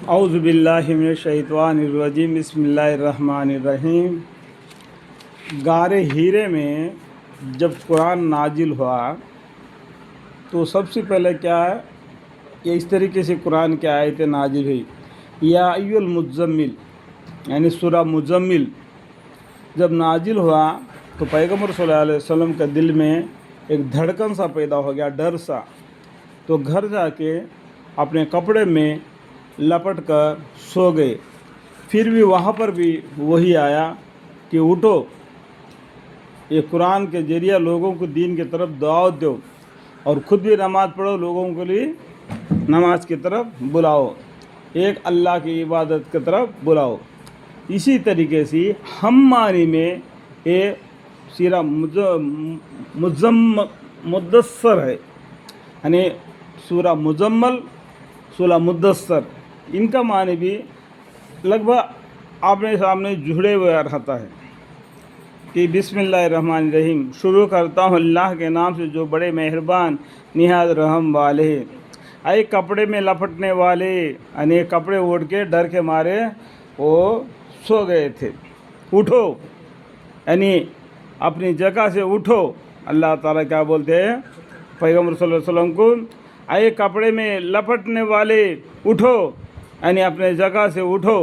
اعوذ باللہ من الشیطان الرجیم بسم اللہ الرحمن الرحیم۔ غار ہیرے میں جب قرآن نازل ہوا تو سب سے پہلے کیا ہے، یہ اس طریقے سے قرآن کی آیتیں نازل ہوئی۔ یا ایھا المزمل یعنی سورہ مزمل جب نازل ہوا تو پیغمبر صلی اللہ علیہ وسلم کے دل میں ایک دھڑکن سا پیدا ہو گیا، ڈر سا۔ تو گھر جا کے اپنے کپڑے میں لپٹ کر سو گئے۔ پھر بھی وہاں پر بھی وہی آیا کہ اٹھو، یہ قرآن کے ذریعہ لوگوں کو دین کی طرف دعوت دو اور خود بھی نماز پڑھو، لوگوں کے لیے نماز کی طرف بلاؤ، ایک اللہ کی عبادت کی طرف بلاؤ۔ اسی طریقے سے ہم معنی میں یہ سورہ مدثر ہے، یعنی سورہ مزمل، سورہ مدثر، ان کا معنی بھی لگ بھگ آپنے سامنے جڑے ہوئے رہتا ہے کہ بسم اللہ الرحمن الرحیم، شروع کرتا ہوں اللہ کے نام سے جو بڑے مہربان نہایت رحم والے ہیں۔ اے کپڑے میں لپٹنے والے، یعنی کپڑے اوڑھ کے ڈر کے مارے وہ سو گئے تھے، اٹھو، یعنی اپنی جگہ سے اٹھو۔ اللہ تعالیٰ کیا بولتے ہیں پیغمبر صلی اللہ علیہ وسلم کو، اے کپڑے میں لپٹنے والے اٹھو، یعنی اپنے جگہ سے اٹھو۔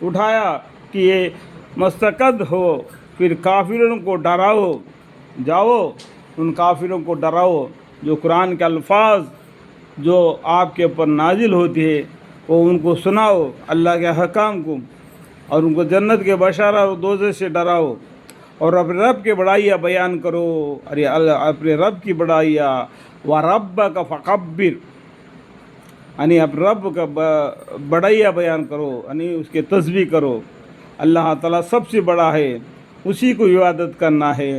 اٹھایا کہ یہ مستقد ہو، پھر کافروں کو ڈراؤ، جاؤ ان کافروں کو ڈراؤ جو قرآن کے الفاظ جو آپ کے اوپر نازل ہوتی ہے وہ ان کو سناؤ، اللہ کے حکام کو، اور ان کو جنت کے بشارہ اور دوزخ سے ڈراؤ، اور اپنے رب کی بڑائیاں بیان کرو، ارے اپنے رب کی بڑائیاں، وَرَبَّكَ فَكَبِّرْ، یعنی اپنے رب کا بڑائیاں بیان کرو، یعنی اس کے تسبیح کرو۔ اللہ تعالیٰ سب سے بڑا ہے، اسی کو عبادت کرنا ہے،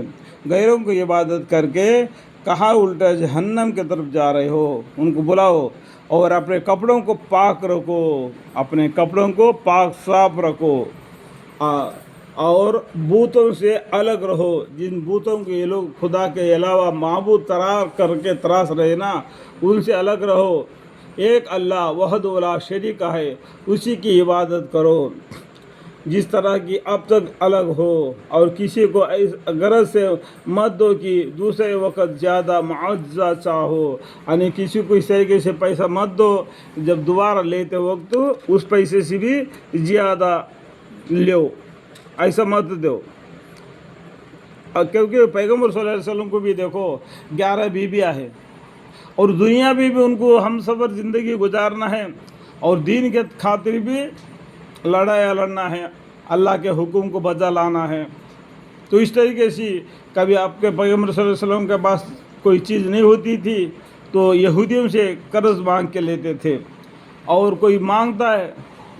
غیروں کو عبادت کر کے کہاں الٹا جہنم کی طرف جا رہے ہو، ان کو بلاؤ، اور اپنے کپڑوں کو پاک رکھو، اپنے کپڑوں کو پاک صاف رکھو، اور بتوں سے الگ رہو، جن بتوں کے یہ لوگ خدا کے علاوہ معبود کر کے تراش رہے نا، ان سے الگ رہو۔ ایک اللہ وحدہ لا شریک ہے، اسی کی عبادت کرو، جس طرح کی اب تک الگ ہو، اور کسی کو غرض سے مت دو کہ دوسرے وقت زیادہ معاوضہ چاہو، یعنی کسی کو اس طریقے سے پیسہ مت دو جب دوبارہ لیتے وقت اس پیسے سے بھی زیادہ لو، ایسا مت دو۔ کیونکہ پیغمبر صلی اللہ علیہ وسلم کو بھی دیکھو 11 بیویاں ہیں، اور دنیا بھی ان کو ہم سفر زندگی گزارنا ہے، اور دین کے خاطر بھی لڑائی لڑنا ہے، اللہ کے حکم کو بجا لانا ہے۔ تو اس طریقے سے کبھی آپ کے پیغمبر صلی اللہ علیہ وسلم کے پاس کوئی چیز نہیں ہوتی تھی تو یہودیوں سے قرض مانگ کے لیتے تھے، اور کوئی مانگتا ہے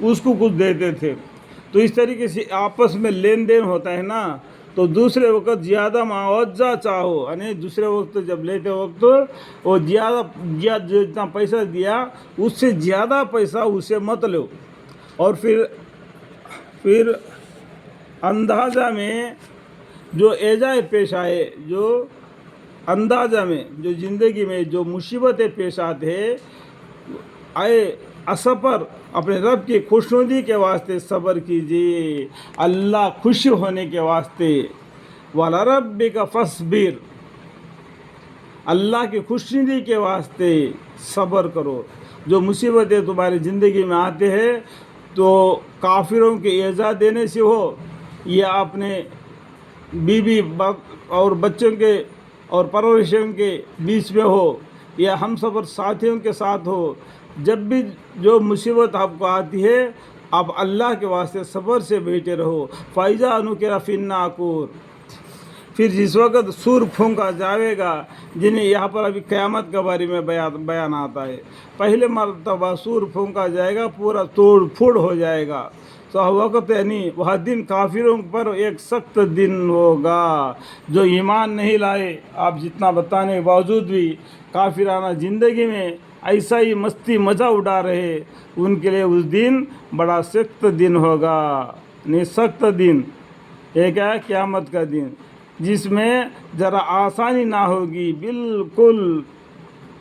اس کو کچھ دیتے تھے۔ تو اس طریقے سے آپس میں لین دین ہوتا ہے نا، تو دوسرے وقت زیادہ معاوضہ چاہو، یعنی دوسرے وقت جب لیتے وقت وہ زیادہ جتنا پیسہ دیا اس سے زیادہ پیسہ اسے مت لو۔ اور پھر اندازہ میں جو ایجائے پیش آئے، جو اندازہ میں جو زندگی میں جو مصیبتیں پیش آتے ہیں، آئے صبر، اپنے رب کی خوشنودی کے واسطے صبر کیجیے، اللہ خوش ہونے کے واسطے، وَلَرَبِّكَ فَاصْبِرْ، اللہ کی خوشنودی کے واسطے صبر کرو۔ جو مصیبتیں تمہاری زندگی میں آتے ہیں تو کافروں کے ایذا دینے سے ہو، یا اپنے بیوی اور بچوں کے اور پرورشوں کے بیچ میں ہو، یا ہم سفر ساتھیوں کے ساتھ ہو، جب بھی جو مصیبت آپ کو آتی ہے آپ اللہ کے واسطے صبر سے بیٹھے رہو۔ فَإِذَا نُقِرَ فِي النَّاقُورِ، پھر جس وقت سور پھونکا جائے گا، جنہیں یہاں پر ابھی قیامت کے بارے میں بیان آتا ہے، پہلے مرتبہ سور پھونکا جائے گا، پورا توڑ پھوڑ ہو جائے گا، تو وقت یعنی وہ دن کافروں پر ایک سخت دن ہوگا۔ جو ایمان نہیں لائے، آپ جتنا بتانے کے باوجود بھی کافرانہ زندگی میں ایسا ہی مستی مزہ اڑا رہے، ان کے لیے اس دن بڑا سخت دن ہوگا، نہیں سخت دن، ایک ہے قیامت کا دن، جس میں ذرا آسانی نہ ہوگی، بالکل